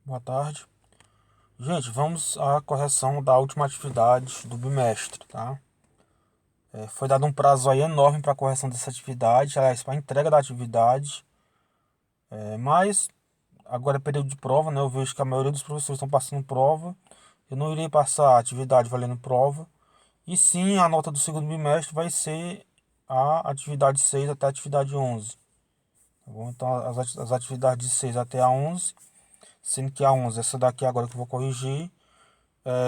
Boa tarde. Gente, vamos à correção da última atividade do bimestre, tá? Foi dado um prazo aí enorme para a correção dessa atividade, aliás, para a entrega da atividade. Mas agora é período de prova, né? Eu vejo que a maioria dos professores estão passando prova. Eu não irei passar a atividade valendo prova. E sim, a nota do segundo bimestre vai ser a atividade 6 até a atividade 11. Tá bom? Então, as atividades de 6 até a 11, sendo que a 11, essa daqui agora que eu vou corrigir,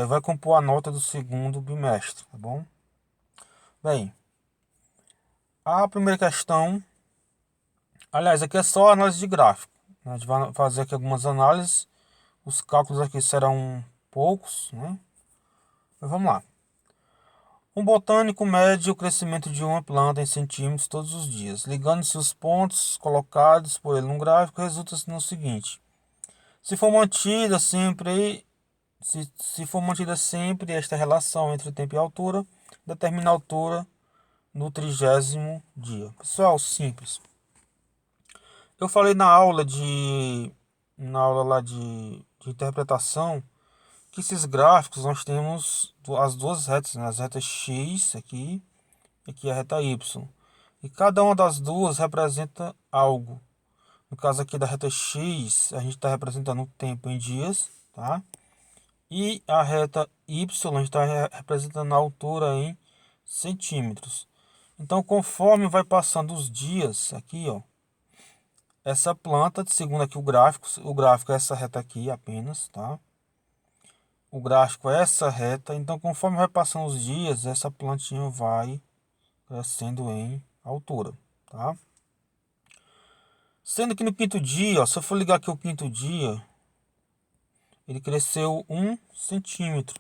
vai compor a nota do segundo bimestre, tá bom? Bem, a primeira questão, aliás, aqui é só análise de gráfico, né? A gente vai fazer aqui algumas análises, os cálculos aqui serão poucos, né? Mas vamos lá. Um botânico mede o crescimento de uma planta em centímetros todos os dias. Ligando-se os pontos colocados por ele no gráfico, resulta no seguinte: se for mantida sempre, se for mantida sempre esta relação entre tempo e altura, determina a altura no 30º dia. Pessoal, simples. Eu falei na aula lá de interpretação, que esses gráficos nós temos as duas retas, né? As retas x aqui e aqui a reta y. E cada uma das duas representa algo. No caso aqui da reta x, a gente está representando o tempo em dias, tá? E a reta y, a gente está representando a altura em centímetros. Então, conforme vai passando os dias, aqui, ó, essa planta, segundo aqui o gráfico é essa reta aqui apenas, tá? O gráfico é essa reta, então conforme vai passando os dias, essa plantinha vai crescendo em altura, tá? Sendo que no quinto dia, ó, se eu for ligar aqui o quinto dia, ele cresceu 1 centímetro,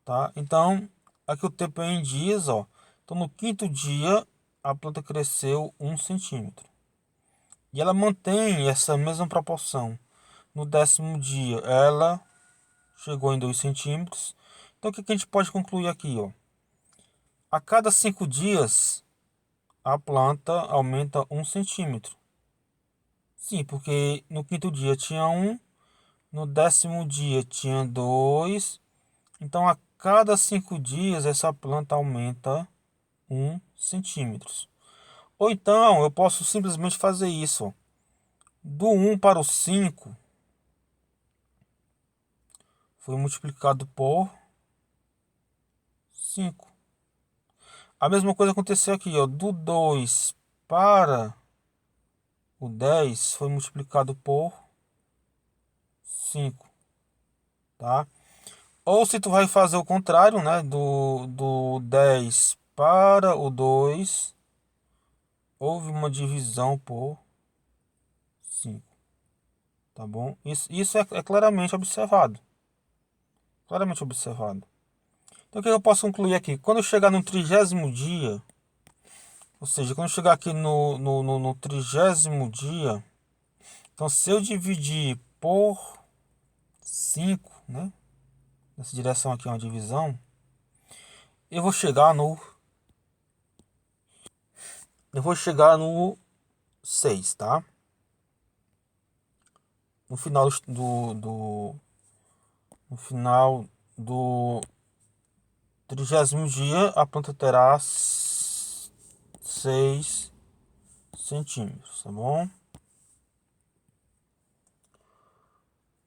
tá? Então, aqui o tempo é em dias, ó. Então, no quinto dia, a planta cresceu 1 centímetro. E ela mantém essa mesma proporção. No 10º dia, ela chegou em 2 centímetros. Então, o que a gente pode concluir aqui, ó? A cada 5 dias, a planta aumenta 1 centímetro. Sim, porque no quinto dia tinha 1, no 10º dia tinha 2. Então, a cada 5 dias, essa planta aumenta 1 centímetro. Ou então, eu posso simplesmente fazer isso, ó. Do 1 para o 5 foi multiplicado por 5. A mesma coisa aconteceu aqui, ó. Do 2 para o 10 foi multiplicado por 5, tá? Ou se tu vai fazer o contrário, né? Do 10 para o 2 houve uma divisão por 5, tá bom? Isso é claramente observado. Claramente observado. Então, o que eu posso concluir aqui? Quando eu chegar no 30º dia, ou seja, quando eu chegar aqui no 30º dia, então se eu dividir por 5, né? Nessa direção aqui é uma divisão, eu vou chegar no eu vou chegar no 6, tá? No final no final do 30º dia, a planta terá 6 centímetros, tá bom?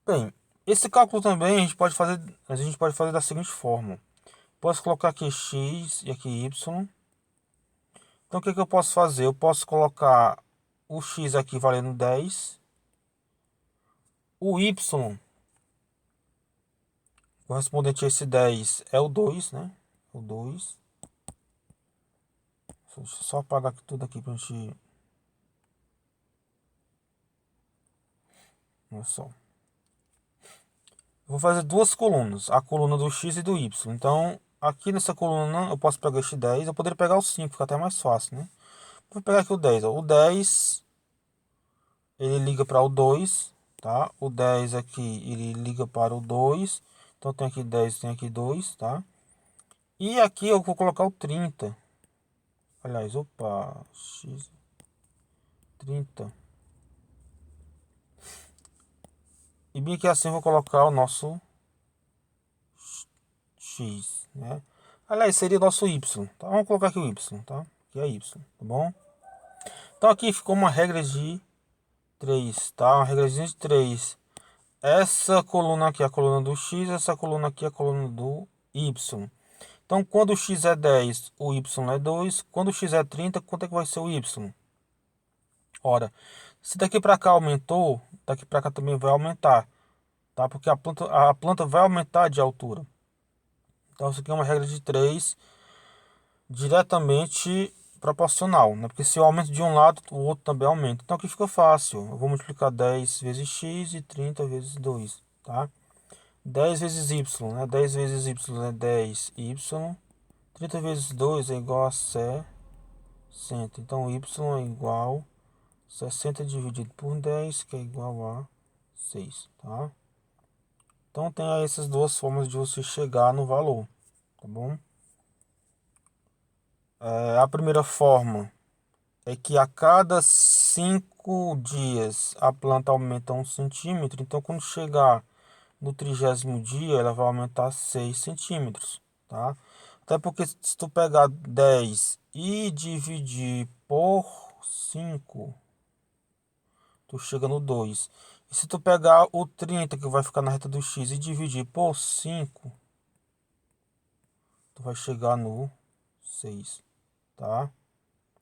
Bem, esse cálculo também a gente pode fazer da seguinte forma. Posso colocar aqui x e aqui y. Então, o que eu posso fazer? Eu posso colocar o x aqui valendo 10. O y correspondente a esse 10 é o 2, né? O 2. Deixa eu só apagar tudo aqui pra gente... Olha só. Vou fazer duas colunas, a coluna do x e do y. Então, aqui nessa coluna eu posso pegar este 10, eu poderia pegar o 5, fica até mais fácil, né? Vou pegar aqui o 10, ó. O 10, ele liga para o 2, tá? O 10 aqui, ele liga para o 2. Então, tem aqui 10, tem aqui 2, tá? E aqui eu vou colocar o 30. Aliás, opa, x 30. E bem que assim eu vou colocar o nosso x, né? Aliás, seria nosso y, tá? Vamos colocar aqui o y, tá? Que é y, tá bom? Então aqui ficou uma regra de 3, tá? Uma regrazinha de 3. Essa coluna aqui é a coluna do x, essa coluna aqui é a coluna do y. Então, quando o x é 10, o y é 2. Quando o x é 30, quanto é que vai ser o y? Ora, se daqui para cá aumentou, daqui para cá também vai aumentar, tá? Porque a planta vai aumentar de altura. Então, isso aqui é uma regra de 3 diretamente proporcional, né? Porque se eu aumento de um lado, o outro também aumenta. Então, aqui fica fácil. Eu vou multiplicar 10 vezes x e 30 vezes 2, tá? 10 vezes y, né? 10 vezes y é 10y. 30 vezes 2 é igual a 60. Então, y é igual a 60 dividido por 10, que é igual a 6, tá? Então, tem aí essas duas formas de você chegar no valor, tá bom? A primeira forma é que a cada 5 dias a planta aumenta 1 centímetro. Então, quando chegar no 30º dia, ela vai aumentar 6 centímetros, tá? Até porque se tu pegar 10 e dividir por 5, tu chega no 2. E se tu pegar o 30, que vai ficar na reta do x, e dividir por 5, tu vai chegar no 6, tá?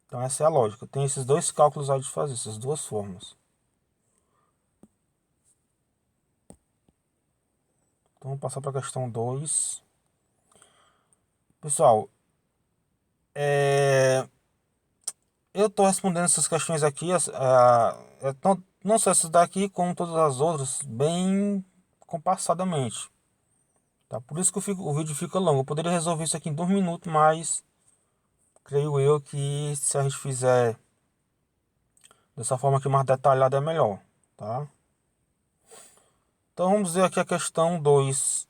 Então essa é a lógica. Tem esses dois cálculos aí de fazer, essas duas formas. Então vamos passar para a questão 2. Pessoal, eu estou respondendo essas questões aqui, não só essas daqui, como todas as outras, bem compassadamente. Tá? Por isso que o vídeo fica longo. Eu poderia resolver isso aqui em 2 minutos, mas creio eu que se a gente fizer dessa forma aqui mais detalhada é melhor. Tá? Então vamos ver aqui a questão 2.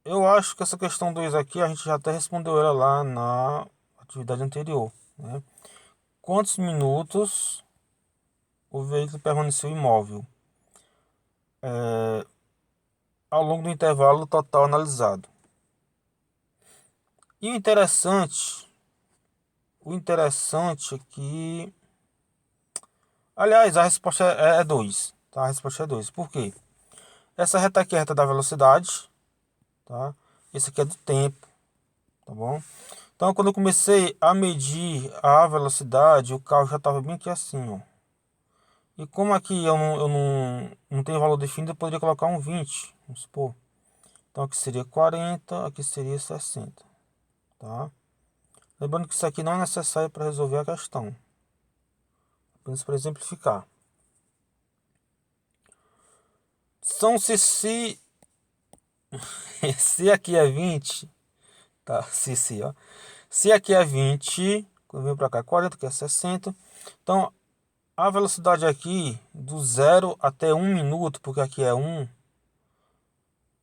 Eu acho que essa questão 2 aqui a gente já até respondeu ela lá na atividade anterior, né? Quantos minutos o veículo permaneceu imóvel ao longo do intervalo total analisado? E o interessante aqui, aliás, a resposta é 2, tá? A resposta é 2. Por quê? Essa reta aqui é a reta da velocidade, tá? Esse aqui é do tempo, tá bom? Então, quando eu comecei a medir a velocidade, o carro já estava bem aqui assim, ó. E como aqui eu não tenho valor definido, eu poderia colocar um 20, vamos supor. Então aqui seria 40, aqui seria 60, tá? Lembrando que isso aqui não é necessário para resolver a questão, apenas para exemplificar. Se se aqui é 20, tá? Se, ó. Se aqui é 20, quando eu venho para cá 40, aqui é 60. Então a velocidade aqui do 0 até 1 minuto, porque aqui é 1,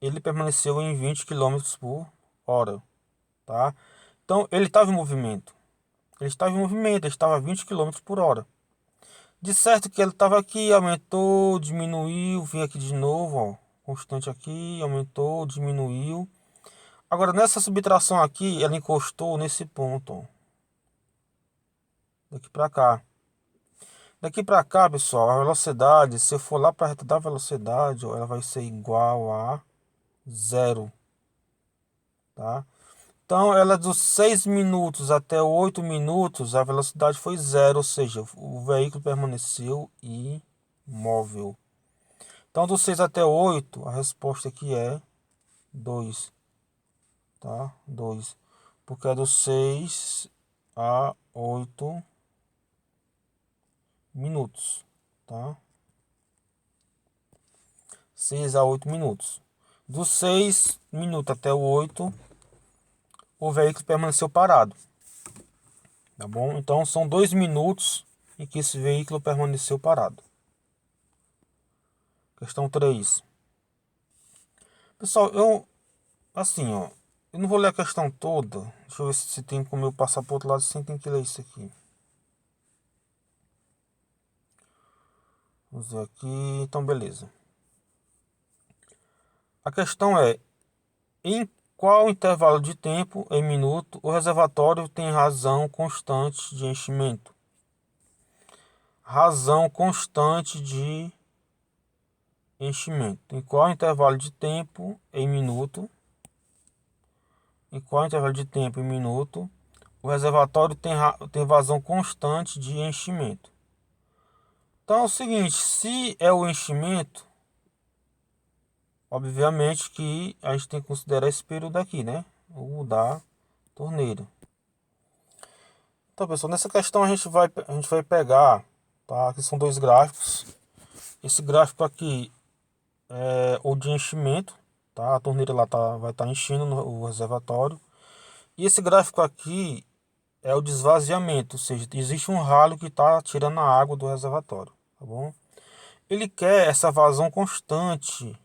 ele permaneceu em 20 quilômetros por hora, tá? Então ele estava em movimento. Ele estava a 20 quilômetros por hora. De certo que ele estava aqui, aumentou, diminuiu, vim aqui de novo, ó, constante aqui, aumentou, diminuiu. Agora nessa subtração aqui, ela encostou nesse ponto, ó, daqui para cá. Daqui para cá, pessoal, a velocidade, se eu for lá para a reta da velocidade, ó, ela vai ser igual a 0, tá? Então, ela dos 6 minutos até 8 minutos, a velocidade foi 0, ou seja, o veículo permaneceu imóvel. Então, dos 6 até 8, a resposta aqui é 2, tá? 2, porque é dos 6 a 8 minutos, tá? 6 a 8 minutos. Dos 6 minutos até o 8, o veículo permaneceu parado, tá bom? Então, são 2 minutos em que esse veículo permaneceu parado. Questão 3. Pessoal, assim, ó, eu não vou ler a questão toda. Deixa eu ver se tem como eu passar para o outro lado sem ter que ler isso aqui. Vamos ver aqui, então beleza. A questão é, em qual intervalo de tempo, em minuto, o reservatório tem razão constante de enchimento? Razão constante de enchimento. Em qual intervalo de tempo, em minuto? Em qual intervalo de tempo, em minuto, o reservatório tem vazão constante de enchimento? Então é o seguinte, se é o enchimento, obviamente que a gente tem que considerar esse período aqui, né? O da torneira. Então, pessoal, nessa questão a gente vai pegar, tá? Aqui são dois gráficos. Esse gráfico aqui é o de enchimento, tá? A torneira lá vai estar enchendo o reservatório. E esse gráfico aqui é o de esvaziamento, ou seja, existe um ralo que está tirando a água do reservatório, tá bom? Ele quer essa vazão constante,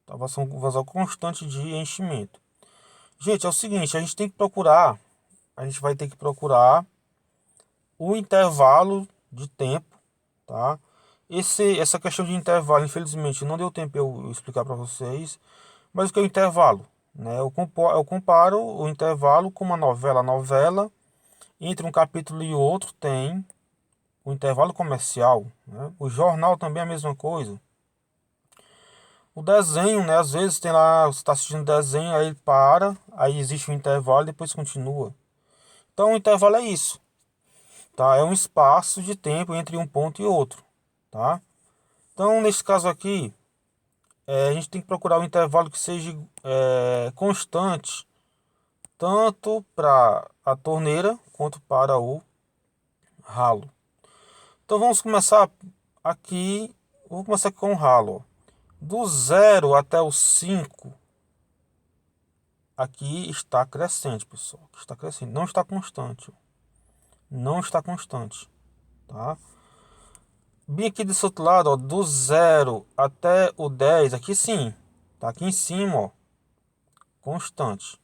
tá? Vazão constante de enchimento. Gente, é o seguinte, a gente vai ter que procurar o intervalo de tempo, tá? Essa questão de intervalo, infelizmente, não deu tempo eu explicar para vocês, mas o que é o intervalo, né? Eu comparo o intervalo com uma novela. A novela, entre um capítulo e outro, tem o intervalo comercial, né? O jornal também é a mesma coisa. O desenho, né? Às vezes tem lá, você está assistindo desenho, aí ele para, aí existe um intervalo e depois continua. Então o intervalo é isso, tá? É um espaço de tempo entre um ponto e outro, tá? Então nesse caso aqui, a gente tem que procurar um intervalo que seja constante, tanto para a torneira quanto para o ralo. Então vamos começar aqui, vou começar aqui com o ralo, ó. Do 0 até o 5, aqui está crescente, pessoal. Aqui está crescente, não está constante. Não está constante, tá? Bem aqui desse outro lado, ó, do 0 até o 10, aqui sim, tá aqui em cima, ó, constante,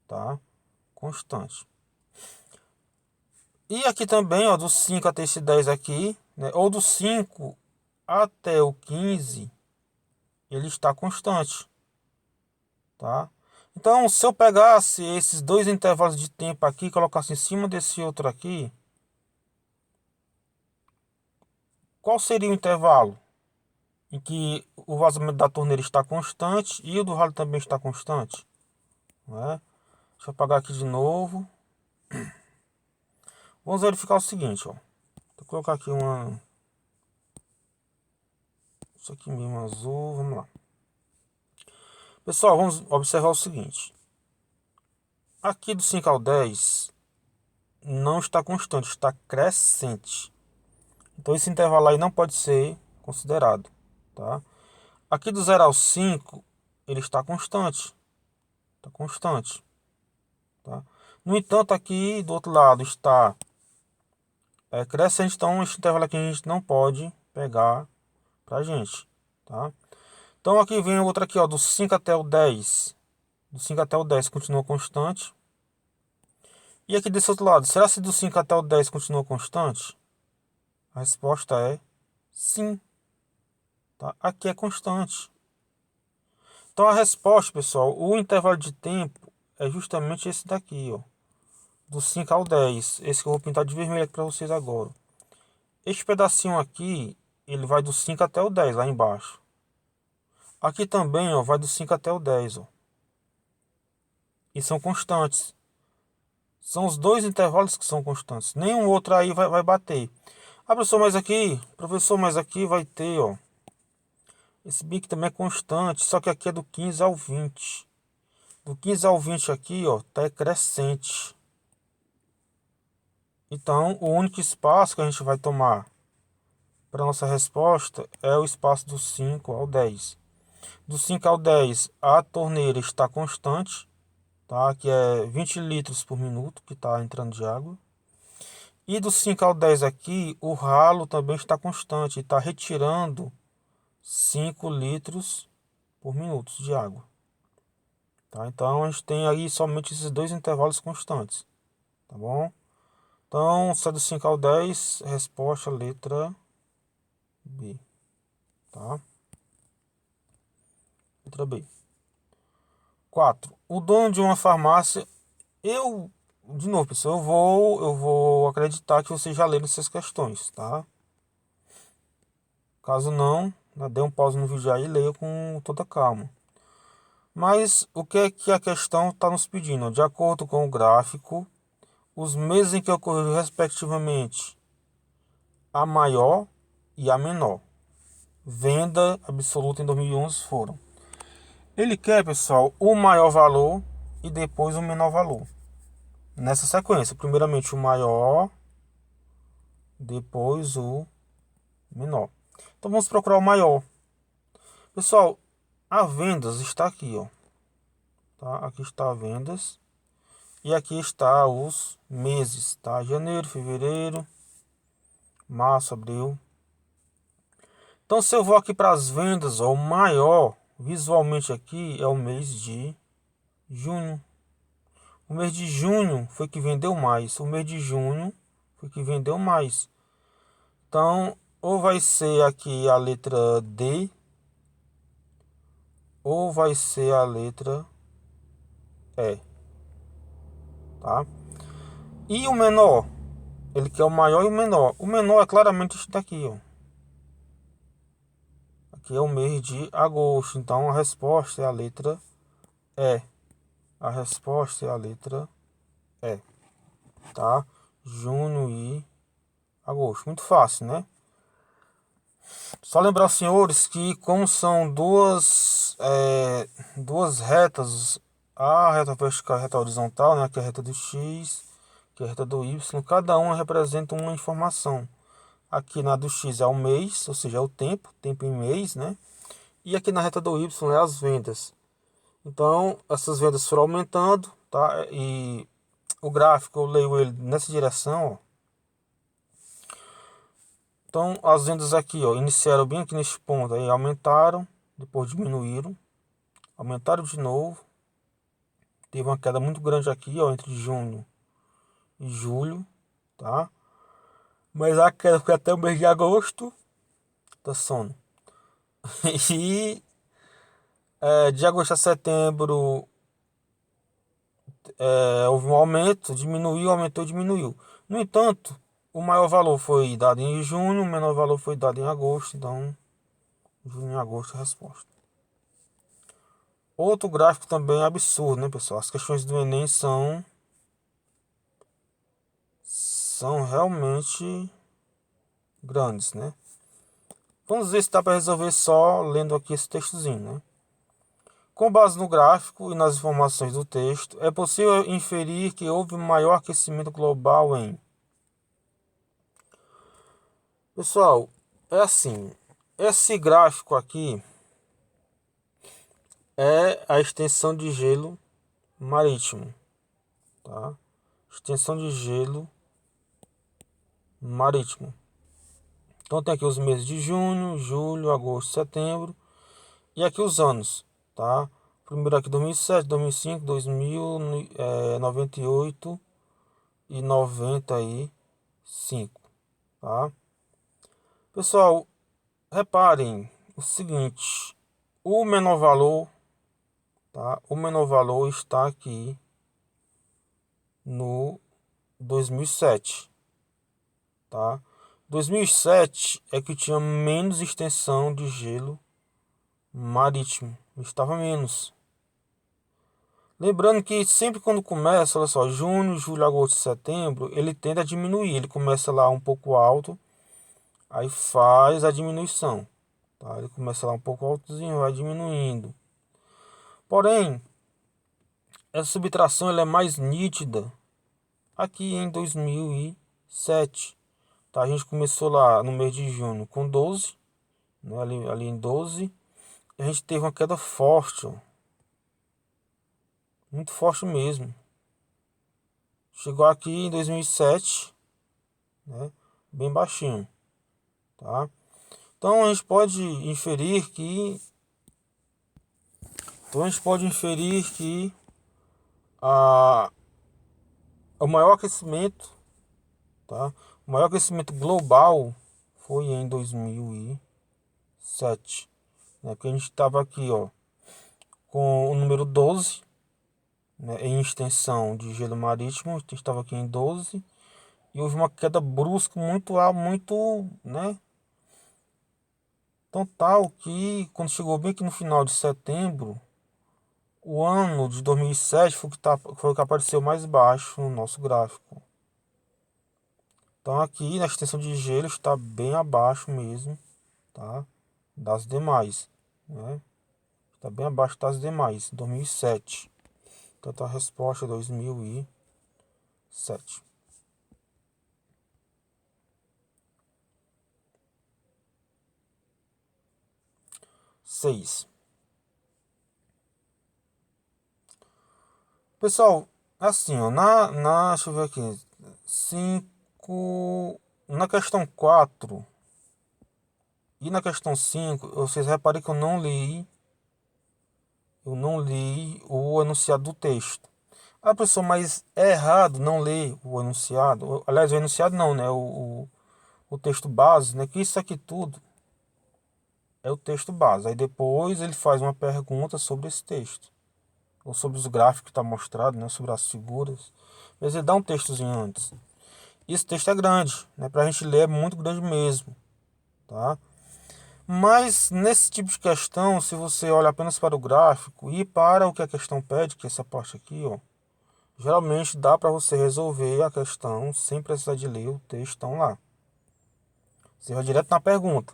tá? Constante. E aqui também, ó, do 5 até esse 10 aqui, né? Ou do 5 até o 15, ele está constante, tá? Então, se eu pegasse esses dois intervalos de tempo aqui, colocasse em cima desse outro aqui, qual seria o intervalo em que o vazamento da torneira está constante e o do ralo também está constante, né? Deixa eu apagar aqui de novo. Vamos verificar o seguinte, ó. Vou colocar aqui isso aqui mesmo azul, vamos lá. Pessoal, vamos observar o seguinte. Aqui do 5 ao 10 não está constante, está crescente. Então esse intervalo aí não pode ser considerado, tá? Aqui do 0 ao 5 ele está constante. Está constante, tá? No entanto, aqui do outro lado está crescente, então esse intervalo aqui a gente não pode pegar pra gente, tá? Então aqui vem outra aqui, ó, do 5 até o 10. Do 5 até o 10 continua constante. E aqui desse outro lado, será que do 5 até o 10 continua constante? A resposta é sim, tá? Aqui é constante. Então a resposta, pessoal, o intervalo de tempo é justamente esse daqui, ó. Do 5 ao 10. Esse que eu vou pintar de vermelho aqui para vocês agora. Este pedacinho aqui, ele vai do 5 até o 10 lá embaixo. Aqui também, ó, vai do 5 até o 10, ó. E são constantes. São os dois intervalos que são constantes. Nenhum outro aí vai bater. Ah, professor, mas aqui vai ter, ó. Esse bico também é constante, só que aqui é do 15 ao 20. Do 15 ao 20 aqui, ó, tá crescente. Então, o único espaço que a gente vai tomar para nossa resposta é o espaço do 5 ao 10. Do 5 ao 10, a torneira está constante, tá? Que é 20 litros por minuto que está entrando de água. E do 5 ao 10 aqui, o ralo também está constante, está retirando 5 litros por minuto de água. Tá? Então a gente tem aí somente esses dois intervalos constantes, tá bom? Então, se é do 5 ao 10, resposta letra B, tá? Letra B. 4. O dono de uma farmácia. De novo, pessoal, eu vou acreditar que vocês já leram essas questões, tá? Caso não, dê um pause no vídeo aí e leia com toda calma. Mas o que é que a questão está nos pedindo? De acordo com o gráfico, os meses em que ocorreu respectivamente a maior e a menor venda absoluta em 2011 foram. Ele quer, pessoal, o maior valor e depois o menor valor. Nessa sequência, primeiramente o maior, depois o menor. Então vamos procurar o maior. Pessoal, a vendas está aqui, ó. Tá? Aqui está a vendas. E aqui está os meses, tá? Janeiro, fevereiro, março, abril. Então se eu vou aqui para as vendas, ó, o maior visualmente aqui é o mês de junho. O mês de junho foi que vendeu mais. O mês de junho foi que vendeu mais. Então, ou vai ser aqui a letra D, ou vai ser a letra E, tá? E o menor? Ele quer o maior e o menor. O menor é claramente este daqui, ó. Aqui é o mês de agosto. Então, a resposta é a letra E. A resposta é a letra E, tá? Junho e agosto. Muito fácil, né? Só lembrar aos senhores que como são duas retas, a reta vertical e a reta horizontal, né, que é a reta do X, que é a reta do Y, cada uma representa uma informação. Aqui na do X é o mês, ou seja, é o tempo em mês, né? E aqui na reta do Y é as vendas. Então, essas vendas foram aumentando, tá? E o gráfico eu leio ele nessa direção, ó. Então, as vendas aqui, ó, iniciaram bem aqui neste ponto, aí aumentaram, depois diminuíram, aumentaram de novo. Teve uma queda muito grande aqui, ó, entre junho e julho, tá? Mas a queda foi até o mês de agosto, tá sono. E de agosto a setembro houve um aumento, diminuiu, aumentou, diminuiu. No entanto, o maior valor foi dado em junho, o menor valor foi dado em agosto, então junho e agosto é a resposta. Outro gráfico também absurdo, né, pessoal? As questões do Enem são realmente grandes, né? Vamos ver se dá para resolver só lendo aqui esse textozinho, né? Com base no gráfico e nas informações do texto, é possível inferir que houve um maior aquecimento global em... Pessoal, é assim, esse gráfico aqui é a extensão de gelo marítimo, tá? Extensão de gelo marítimo. Então tem aqui os meses de junho, julho, agosto, setembro. E aqui os anos, tá? Primeiro aqui 2007, 2005, 2000, 98 e 95, tá? Pessoal, reparem o seguinte, o menor valor, tá? O menor valor está aqui no 2007, tá? 2007 é que tinha menos extensão de gelo marítimo, estava menos. Lembrando que sempre quando começa, olha só, junho, julho, agosto, setembro, ele tende a diminuir. Ele começa lá um pouco alto, aí faz a diminuição, tá? Ele começa lá um pouco altozinho, vai diminuindo. Porém, essa subtração ela é mais nítida aqui em 2007, tá? A gente começou lá no mês de junho com 12, né? Ali em 12, e a gente teve uma queda forte, ó, muito forte mesmo. Chegou aqui em 2007, né? Bem baixinho, tá? Então a gente pode inferir que a, o maior aquecimento, tá? O maior aquecimento global foi em 2007, né? Que a gente estava aqui, ó, com o número 12, né, em extensão de gelo marítimo, estava aqui em 12, e houve uma queda brusca muito, né, tão tal que quando chegou bem aqui no final de setembro, o ano de 2007 foi o que apareceu mais baixo no nosso gráfico. Então aqui na extensão de gelo está bem abaixo mesmo, tá, das demais, né? Está bem abaixo das demais, 2007. Então a resposta é 2007. 6. Pessoal, assim, ó, deixa eu ver aqui. 5. Na questão 4 e na questão 5, vocês reparem que eu não li o enunciado do texto. Ah, professor, mas é errado não ler o enunciado. Aliás, o enunciado não, né? O texto base, né? Que isso aqui tudo é o texto base. Aí depois ele faz uma pergunta sobre esse texto, ou sobre os gráficos que está mostrado, né? Sobre as figuras. Mas ele dá um textozinho antes. Esse texto é grande, né? Para a gente ler é muito grande mesmo, tá? Mas nesse tipo de questão, se você olha apenas para o gráfico e para o que a questão pede, que é essa parte aqui, ó, geralmente dá para você resolver a questão sem precisar de ler o textão lá. Você vai direto na pergunta.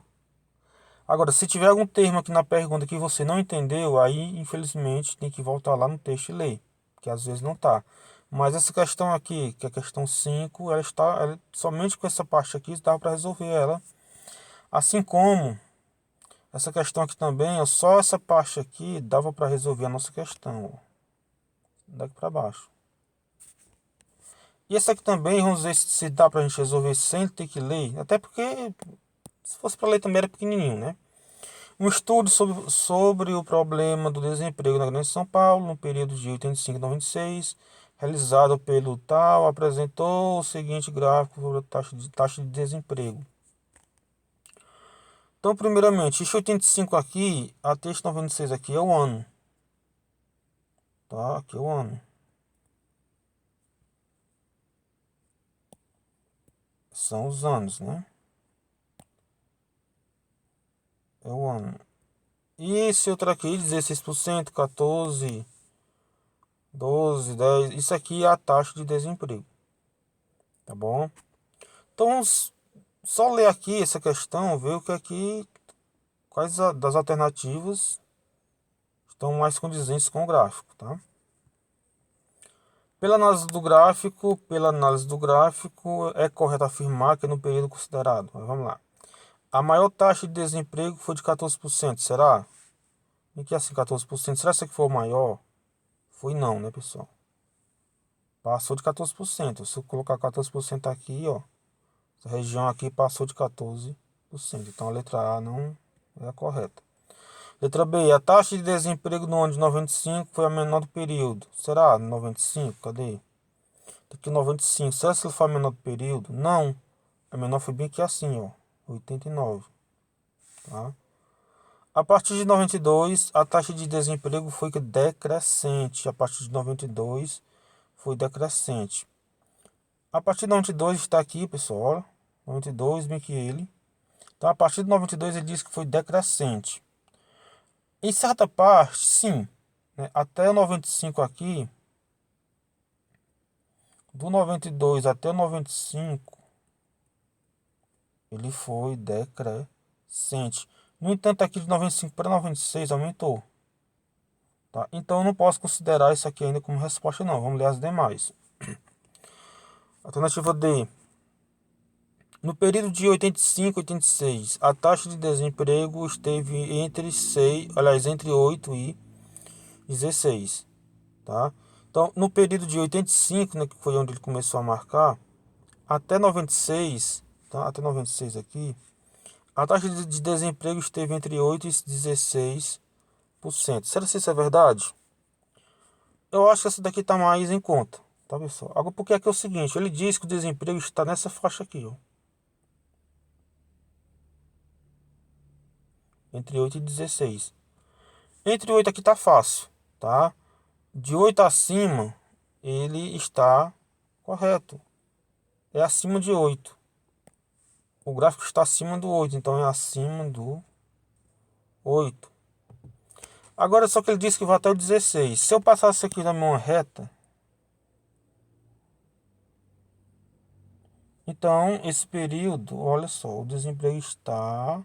Agora, se tiver algum termo aqui na pergunta que você não entendeu, aí infelizmente tem que voltar lá no texto e ler, que às vezes não tá. Mas essa questão aqui, que é a questão 5, somente com essa parte aqui dá para resolver ela. Assim como essa questão aqui também, ó, só essa parte aqui dava para resolver a nossa questão, ó, daqui para baixo. E essa aqui também, vamos ver se dá para a gente resolver sem ter que ler, até porque se fosse para ler também era pequenininho, né? Um estudo sobre o problema do desemprego na Grande São Paulo, no período de 85 a 96, realizado pelo tal, apresentou o seguinte gráfico sobre a taxa de desemprego. Então, primeiramente, este 85 aqui, até este 96 aqui é o ano. Tá? Aqui é o ano. São os anos, né? É o ano. E esse outro aqui, 16%, 14%, 12%, 10%. Isso aqui é a taxa de desemprego. Tá bom? Então, só ler aqui essa questão, ver o que aqui, quais das alternativas estão mais condizentes com o gráfico, tá? Pela análise do gráfico, é correto afirmar que no período considerado, mas vamos lá. A maior taxa de desemprego foi de 14%, será? E que assim, 14%, será que essa aqui foi o maior? Foi não, né, pessoal? Passou de 14%. Se eu colocar 14% aqui, ó, essa região aqui passou de 14%. Então a letra A não é a correta. Letra B, a taxa de desemprego no ano de 95 foi a menor do período. Será? 95? Cadê? Tá aqui 95. Será que ele foi a menor do período? Não. A menor foi bem aqui assim, ó. 89. Tá? A partir de 92, a taxa de desemprego foi decrescente. A partir de 92, foi decrescente. A partir de 92 está aqui, pessoal. Olha. 92, bem que ele. Então, a partir de 92, ele diz que foi decrescente. Em certa parte, sim, né? Até o 95 aqui, do 92 até o 95, ele foi decrescente. No entanto, aqui de 95 para 96 aumentou. Tá? Então, eu não posso considerar isso aqui ainda como resposta, não. Vamos ler as demais. Alternativa D. No período de 85 e 86, a taxa de desemprego esteve entre 8 e 16, tá? Então, no período de 85, né, que foi onde ele começou a marcar, até 96, tá? Até 96 aqui, a taxa de desemprego esteve entre 8 e 16%. Será que isso é verdade? Eu acho que essa daqui está mais em conta, tá, pessoal? Agora, porque aqui é o seguinte, ele diz que o desemprego está nessa faixa aqui, ó, entre 8 e 16. Entre 8 aqui tá fácil, tá? De 8 acima, ele está correto. É acima de 8. O gráfico está acima do 8, então é acima do 8. Agora só que ele disse que vai até o 16. Se eu passasse isso aqui na minha reta, então esse período, olha só, o desemprego está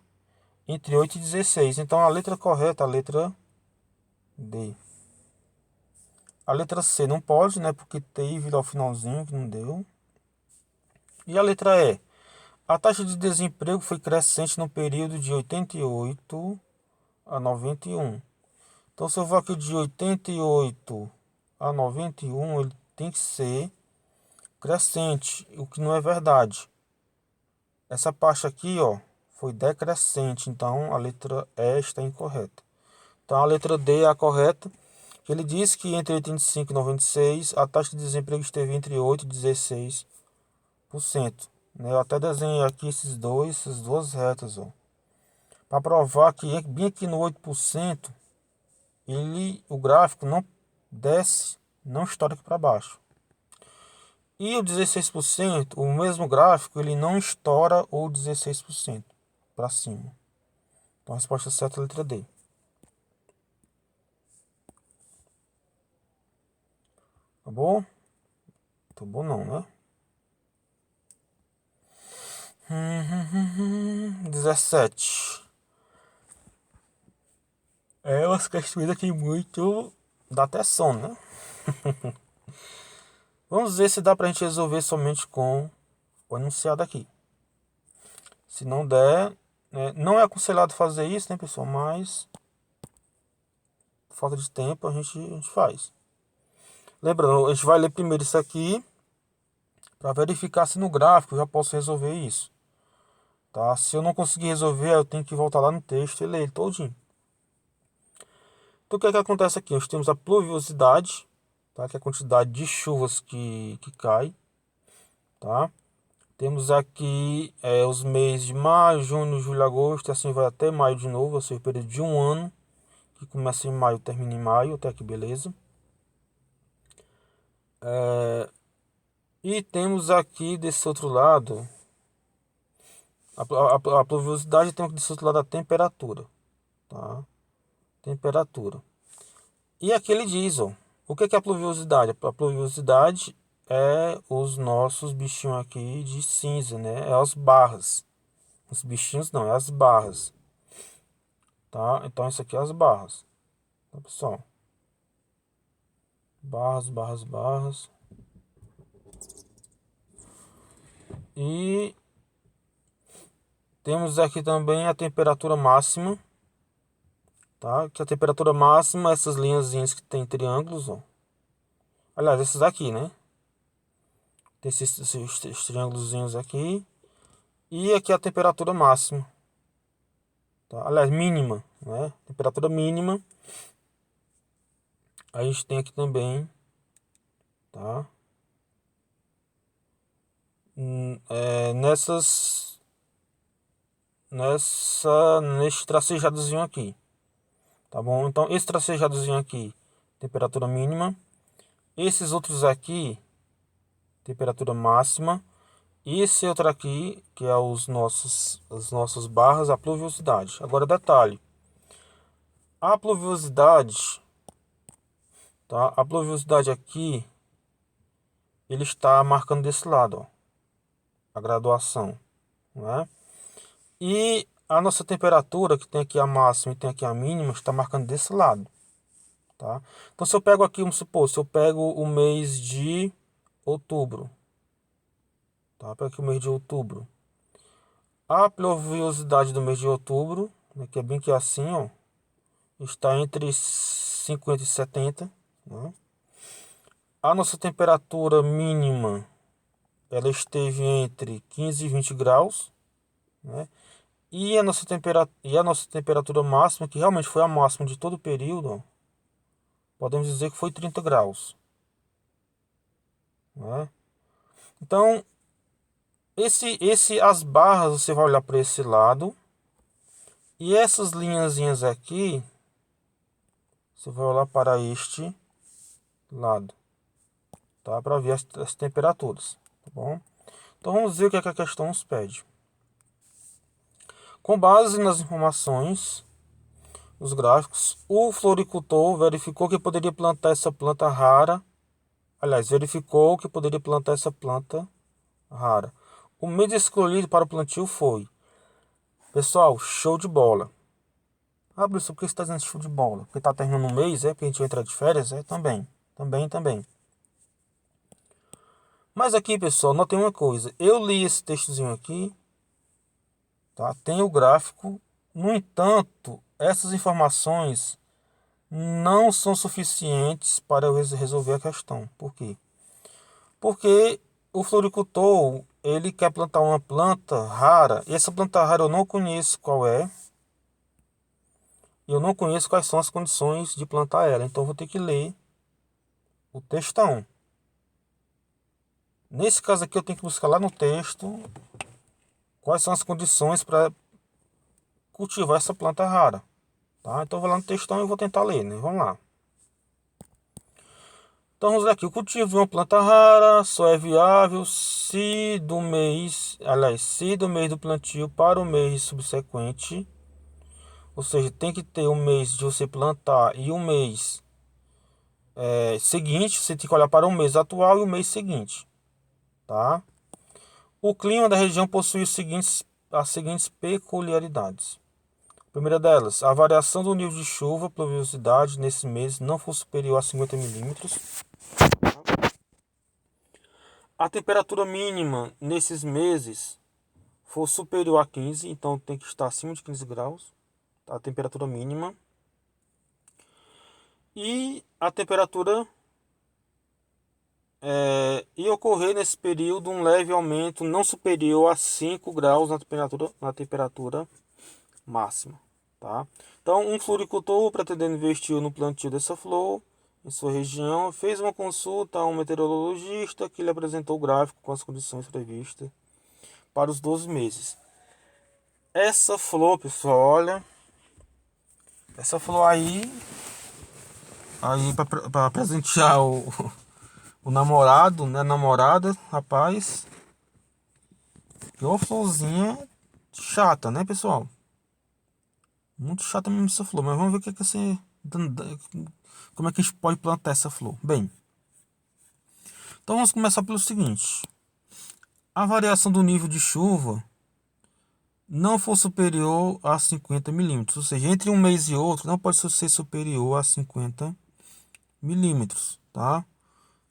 entre 8 e 16. Então a letra correta, a letra D. A letra C não pode, né? Porque teve lá o finalzinho que não deu. E a letra E. A taxa de desemprego foi crescente no período de 88 a 91. Então, se eu vou aqui de 88 a 91, ele tem que ser crescente, o que não é verdade. Essa parte aqui, ó, foi decrescente, então a letra E está incorreta. Então, a letra D é a correta. Ele diz que entre 85 e 96, a taxa de desemprego esteve entre 8 e 16%. Né? Eu até desenhei aqui essas duas retas, ó, para provar que bem aqui no 8%, o gráfico não desce, não estoura aqui para baixo. E o 16%, o mesmo gráfico, ele não estoura o 16% para cima. Então a resposta certa é a letra D. Tá bom? Tá bom não, né? 17. É umas questões aqui muito da atenção, né? Vamos ver se dá pra gente resolver somente com o enunciado aqui. Se não der, né, não é aconselhado fazer isso, né, pessoal? Mas, por falta de tempo, a gente faz. Lembrando, a gente vai ler primeiro isso aqui para verificar se no gráfico eu já posso resolver isso. Tá? Se eu não conseguir resolver, eu tenho que voltar lá no texto e ler ele todinho. Então, o que é que acontece aqui? Nós temos a pluviosidade, tá? Que é a quantidade de chuvas que cai. Tá? Temos aqui os meses de maio, junho, julho, agosto, e assim vai até maio de novo, ou seja, o período de um ano, que começa em maio, termina em maio, até aqui beleza. E temos aqui desse outro lado, a pluviosidade, tem aqui desse outro lado a temperatura. Tá? Temperatura. E aqui ele diz, ó, o que é a pluviosidade? A pluviosidade é os nossos bichinhos aqui de cinza, né? É as barras. Os bichinhos não, é as barras. Tá? Então isso aqui é as barras. Tá, pessoal? Barras, barras, barras. E temos aqui também a temperatura máxima. Tá? Que a temperatura máxima, essas linhazinhas que tem triângulos, ó. Aliás, esses aqui, né? Tem esses triângulozinhos aqui. E aqui a temperatura máxima. Tá? Aliás, mínima, né? Temperatura mínima. A gente tem aqui também, tá? Neste tracejadozinho aqui, tá bom? Então, esse tracejadozinho aqui, temperatura mínima. Esses outros aqui, temperatura máxima. E esse outro aqui, que é as nossas barras, a pluviosidade. Agora, detalhe. A pluviosidade, tá? A pluviosidade aqui, ele está marcando desse lado, ó, a graduação, né? E a nossa temperatura, que tem aqui a máxima e tem aqui a mínima, está marcando desse lado, tá? Então, se eu pego aqui, vamos supor, se eu pego o mês de outubro, tá? Pego aqui o mês de outubro. A pluviosidade do mês de outubro, né, que é bem que assim, ó, está entre 50 e 70, né? A nossa temperatura mínima, ela esteve entre 15 e 20 graus, né? E a nossa temperatura máxima, que realmente foi a máxima de todo o período, ó, podemos dizer que foi 30 graus, né? Então, as barras você vai olhar para esse lado, e essas linhazinhas aqui você vai olhar para este lado, tá? Para ver as temperaturas, tá bom? Então vamos ver o que é que a questão nos pede. Com base nas informações, os gráficos, o floricultor verificou que poderia plantar essa planta rara. Aliás, verificou que poderia plantar essa planta rara. O mês escolhido para o plantio foi... Pessoal, show de bola. Ah, Bruce, por que você está dizendo show de bola? Porque está terminando um mês, é? Porque a gente vai entrar de férias? É, também. Também. Mas aqui, pessoal, notem uma coisa. Eu li esse textozinho aqui, tá? Tem o gráfico. No entanto, essas informações não são suficientes para eu resolver a questão. Por quê? Porque o floricultor, ele quer plantar uma planta rara. E essa planta rara eu não conheço qual é. Eu não conheço quais são as condições de plantar ela. Então eu vou ter que ler o textão. Nesse caso aqui eu tenho que buscar lá no texto quais são as condições para cultivar essa planta rara. Tá? Então eu vou lá no textão e vou tentar ler, né? Vamos lá. Então vamos ver aqui. O cultivo de uma planta rara só é viável se do mês do plantio para o mês subsequente. Ou seja, tem que ter um mês de você plantar e um mês seguinte. Você tem que olhar para o mês atual e o mês seguinte. Tá? O clima da região possui as seguintes peculiaridades. A primeira delas, a variação do nível de chuva, pluviosidade nesse mês não for superior a 50 milímetros. A temperatura mínima nesses meses for superior a 15, então tem que estar acima de 15 graus, tá? A temperatura mínima. E a temperatura e ocorrer nesse período um leve aumento não superior a 5 graus na temperatura máxima. Tá? Então, um floricultor pretendendo investir no plantio dessa flor em sua região fez uma consulta a um meteorologista que lhe apresentou o gráfico com as condições previstas para os 12 meses. Essa flor, pessoal, olha, essa flor aí para presentear o namorado, né, namorada, rapaz, que uma florzinha chata, né, pessoal? Muito chata mesmo essa flor, mas vamos ver o que é que você... Como é que a gente pode plantar essa flor? Bem, então vamos começar pelo seguinte. A variação do nível de chuva não for superior a 50 milímetros. Ou seja, entre um mês e outro não pode ser superior a 50 milímetros. Tá?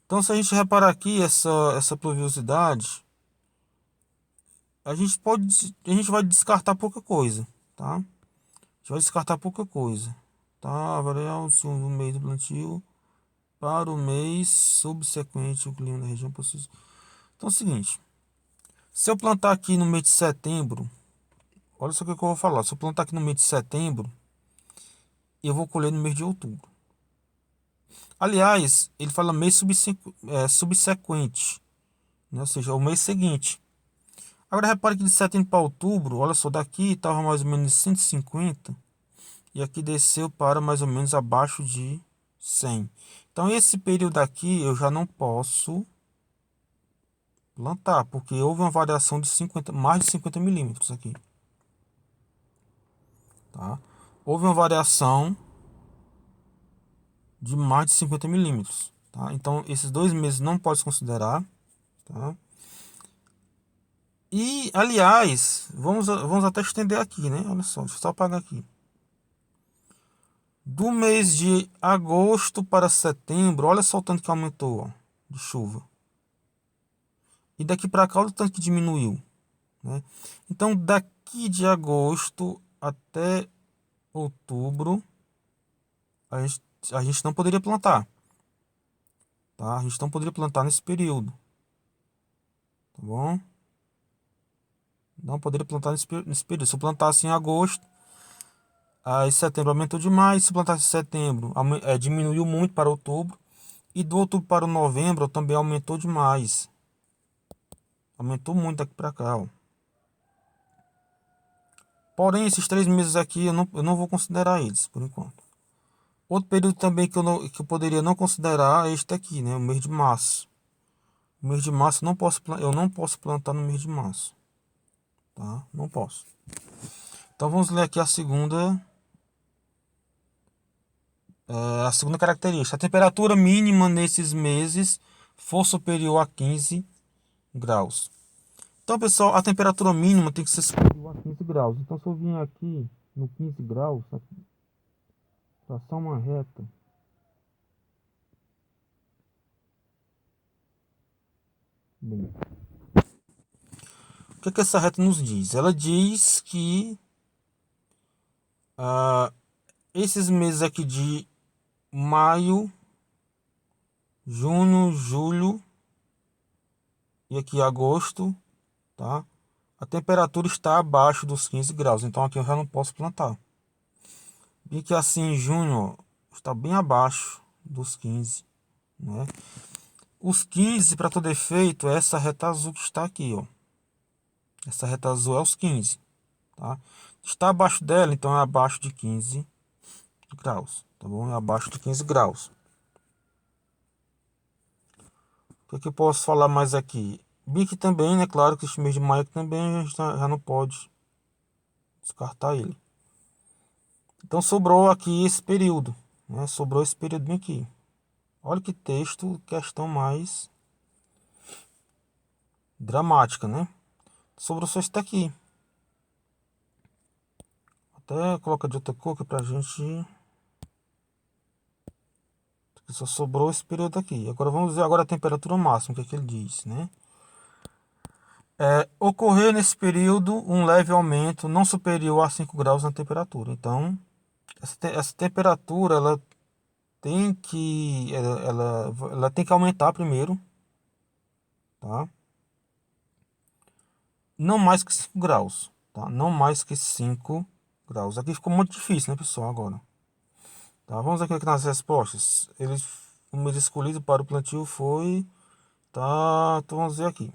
Então, se a gente reparar aqui essa pluviosidade, a gente vai descartar pouca coisa. Tá? A gente vai descartar pouca coisa. Tá? Variação do mês do plantio para o mês subsequente, o clima da região possui. Então é o seguinte, se eu plantar aqui no mês de setembro, olha só o que eu vou falar. Se eu plantar aqui no mês de setembro, eu vou colher no mês de outubro. Aliás, ele fala mês subsequente, né? Ou seja, o mês seguinte. Agora repare que de setembro para outubro, olha só, daqui estava mais ou menos 150 e aqui desceu para mais ou menos abaixo de 100. Então esse período aqui eu já não posso plantar, porque houve uma variação de mais de 50 milímetros aqui. Tá? Houve uma variação de mais de 50 milímetros. Tá? Então, esses 2 meses não pode se considerar. Tá? E, aliás, vamos até estender aqui, né? Olha só, deixa eu só apagar aqui. Do mês de agosto para setembro, olha só o tanto que aumentou, ó, de chuva. E daqui para cá, olha o tanto que diminuiu. Né? Então, daqui de agosto até outubro, a gente não poderia plantar. Tá? A gente não poderia plantar nesse período. Tá bom? Não poderia plantar nesse período. Se eu plantasse em agosto, aí setembro aumentou demais. Se eu plantasse em setembro, diminuiu muito para outubro. E do outubro para o novembro também aumentou demais. Aumentou muito daqui para cá. Ó. Porém, esses 3 meses aqui eu não vou considerar eles por enquanto. Outro período também que eu poderia não considerar é este aqui, né? O mês de março. O mês de março eu não posso plantar no mês de março, tá? Não posso. Então vamos ler aqui a segunda característica. A temperatura mínima nesses meses for superior a 15 graus. Então, pessoal, a temperatura mínima tem que ser superior a 15 graus. Então, se eu vim aqui no 15 graus, traçar uma reta. Bem, o que é que essa reta nos diz? Ela diz que esses meses aqui de maio, junho, julho e aqui agosto, tá? A temperatura está abaixo dos 15 graus, então aqui eu já não posso plantar. E que assim em junho está bem abaixo dos 15, né? Os 15, para todo efeito, é essa reta azul que está aqui, ó. Essa reta azul é os 15, tá? Está abaixo dela, então é abaixo de 15 graus, tá bom? É abaixo de 15 graus. O que eu posso falar mais aqui? Bic também, né? Claro que esse mês de maio também a gente já não pode descartar ele. Então sobrou aqui esse período, né? Sobrou esse período bem aqui. Olha que texto, questão mais dramática, né? Sobrou só esse daqui. Até coloca de outra cor aqui pra gente. Só sobrou esse período aqui. Agora vamos ver agora a temperatura máxima, que é que ele diz, né? Ocorrer nesse período um leve aumento não superior a 5 graus na temperatura. Então, essa temperatura ela tem que ela tem que aumentar primeiro, tá? Não mais que 5 graus, tá? Não mais que 5 graus. Aqui ficou muito difícil, né, pessoal, agora. Tá? Vamos aqui nas respostas. O mês escolhido para o plantio foi, tá? Então vamos ver aqui.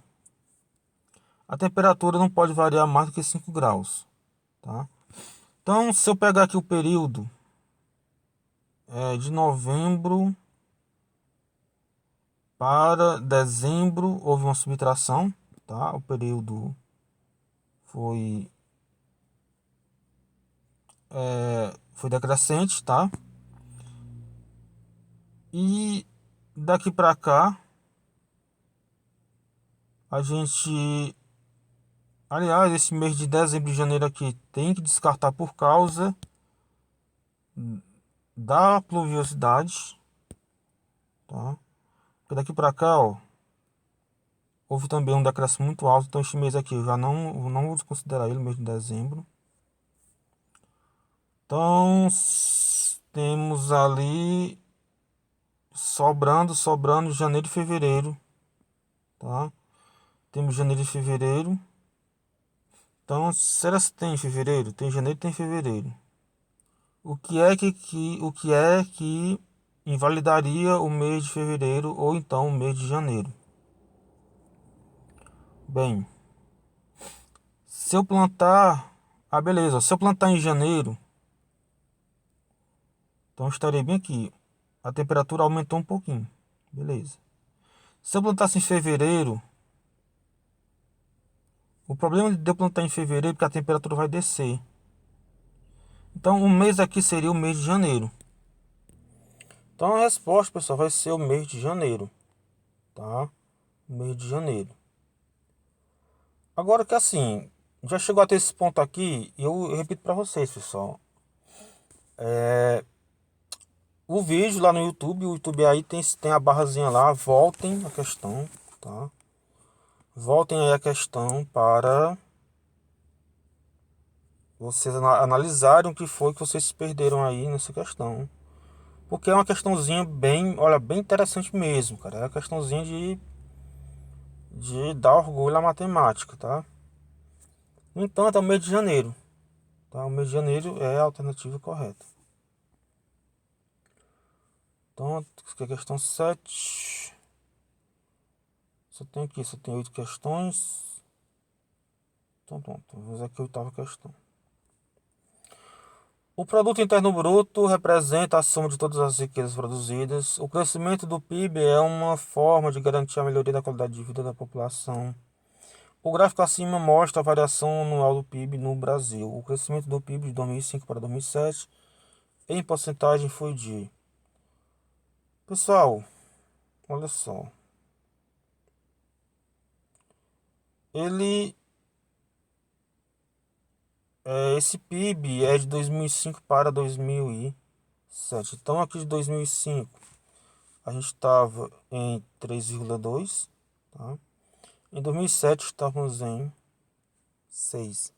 A temperatura não pode variar mais do que 5 graus, tá? Então, se eu pegar aqui o período de novembro para dezembro, houve uma subtração, tá? O período foi foi decrescente, tá? E daqui para cá a gente, aliás, esse mês de dezembro e janeiro aqui tem que descartar por causa da pluviosidade, tá? Porque daqui para cá, ó, houve também um decréscimo muito alto, então este mês aqui eu já não vou considerar ele, mês de dezembro. Então, temos ali sobrando janeiro e fevereiro, tá? Temos janeiro e fevereiro. Então, será que tem fevereiro? Tem janeiro, tem fevereiro. O que é que invalidaria o mês de fevereiro ou então o mês de janeiro? Bem, se eu plantar, beleza, se eu plantar em janeiro, então estarei bem aqui. A temperatura aumentou um pouquinho. Beleza. Se eu plantasse em fevereiro, o problema de eu plantar em fevereiro é que a temperatura vai descer. Então o mês aqui seria o mês de janeiro. Então a resposta, pessoal, vai ser o mês de janeiro, tá? O mês de janeiro. Agora que assim, já chegou até esse ponto aqui, eu repito para vocês, pessoal. O vídeo lá no YouTube, o YouTube aí tem a barrazinha lá, voltem a questão, tá? Voltem aí a questão para vocês analisarem o que foi que vocês perderam aí nessa questão. Porque é uma questãozinha bem, olha, bem interessante mesmo, cara. É uma questãozinha de dar orgulho à matemática, tá? No entanto, é o mês de janeiro, tá? O mês de janeiro é a alternativa correta. Então, aqui é a questão 7. Só tem 8 questões. Então, pronto. Vamos ver aqui a oitava questão. O produto interno bruto representa a soma de todas as riquezas produzidas. O crescimento do PIB é uma forma de garantir a melhoria da qualidade de vida da população. O gráfico acima mostra a variação anual do PIB no Brasil. O crescimento do PIB de 2005 para 2007 em porcentagem foi de... Pessoal, olha só. Ele esse PIB é de 2005 para 2007. Então aqui de 2005 a gente estava em 3,2, tá? Em 2007 estávamos em 6,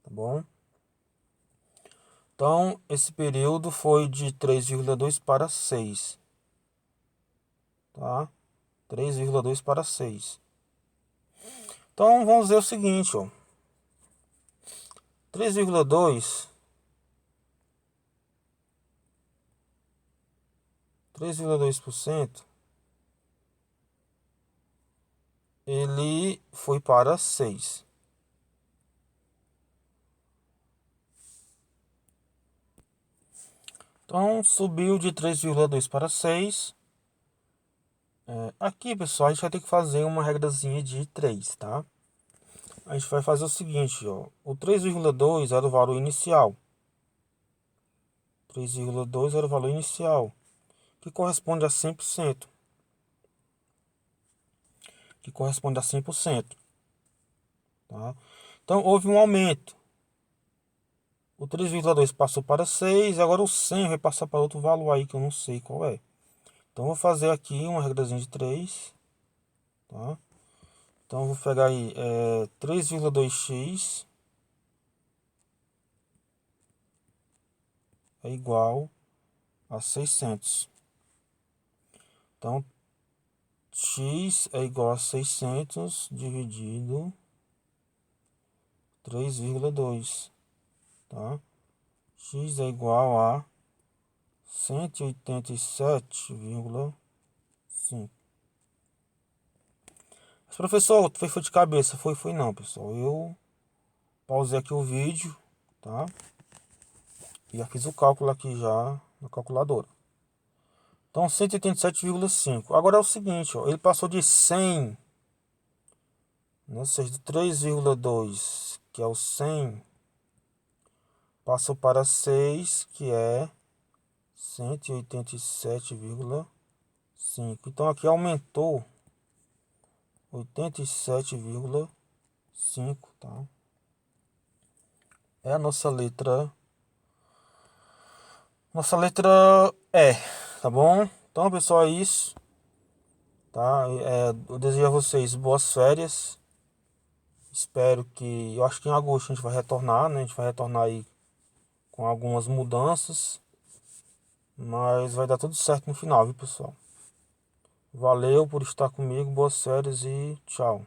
tá bom? Então esse período foi de 3,2 para 6, tá? 3,2 para 6. Então vamos ver o seguinte, ó. 3,2 3,2% ele foi para 6. Então subiu de 3,2 para 6. Aqui, pessoal, a gente vai ter que fazer uma regrazinha de 3, tá? A gente vai fazer o seguinte, ó. O 3,2 era o valor inicial. 3,2 era o valor inicial, que corresponde a 100%. Que corresponde a 100%. Tá? Então, houve um aumento. O 3,2 passou para 6, agora o 100 vai passar para outro valor aí que eu não sei qual é. Então, vou fazer aqui uma regrazinha de 3, tá? Então, vou pegar aí 3,2x é igual a 600. Então, x é igual a 600 dividido 3,2, tá? X é igual a 187,5. Mas, professor, foi de cabeça? Foi não, pessoal. Eu pausei aqui o vídeo, tá? E já fiz o cálculo aqui já na calculadora. Então, 187,5. Agora é o seguinte, ó, ele passou de 100, né, ou seja, de 3,2, que é o 100, passou para 6, que é 187,5. Então, aqui aumentou 87,5, tá? É a nossa letra E, tá bom? Então, pessoal, é isso, tá? Eu desejo a vocês boas férias. Espero que... Eu acho que em agosto a gente vai retornar, né? A gente vai retornar aí com algumas mudanças. Mas vai dar tudo certo no final, viu, pessoal? Valeu por estar comigo. Boas férias e tchau.